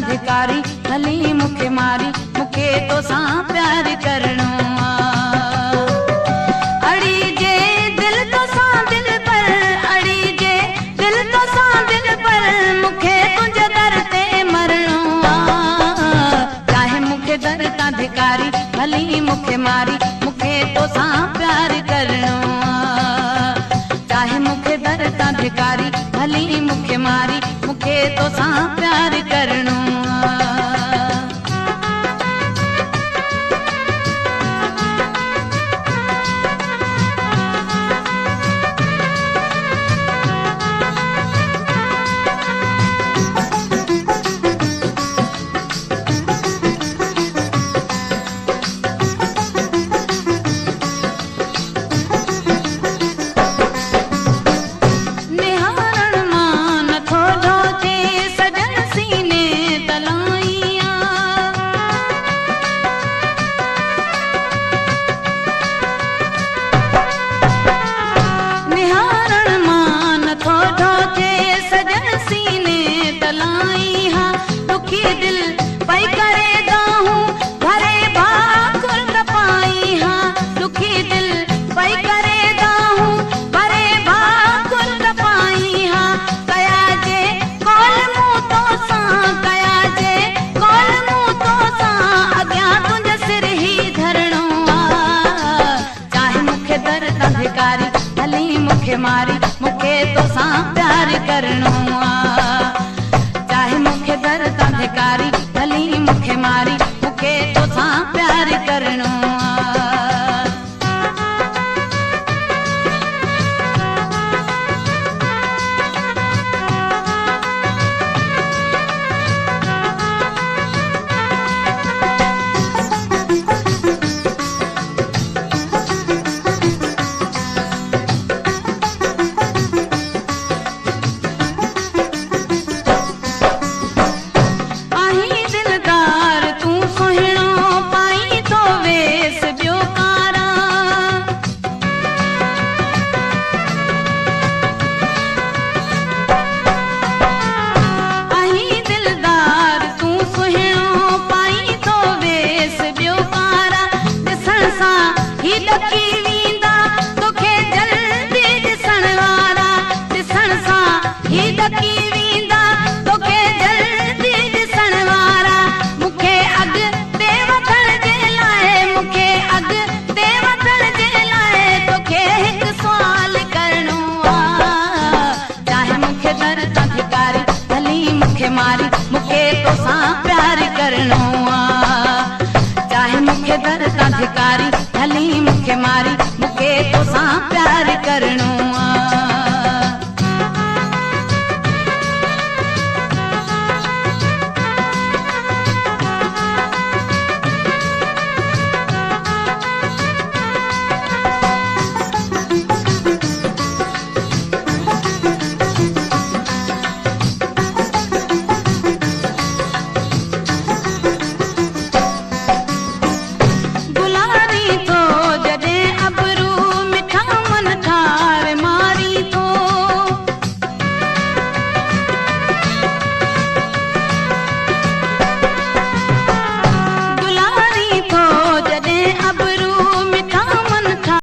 धिकारी भली मुखे मारी मुखे तो सां प्यार करणो अड़ी जे दिल तो सां दिल पर अड़ी जे दिल तो सां दिल पर मुखे तुझे दर ते मरणो चाहे मुखे दर ता धिकारी भली मुखे मारी मुखे तो सां प्यार करणो चाहे मुखे दर ता धिकारी भली मुखे मारी मुखे तो सां प्यार करणो मुखे मारी मुखे तो सां प्यार करणो चाहे मुखे दर ता धिकारी भली मुखे मारी मुखे तो सां प्यार करणो मारी मुखे तो सां प्यार करणो चाहे मुखे दर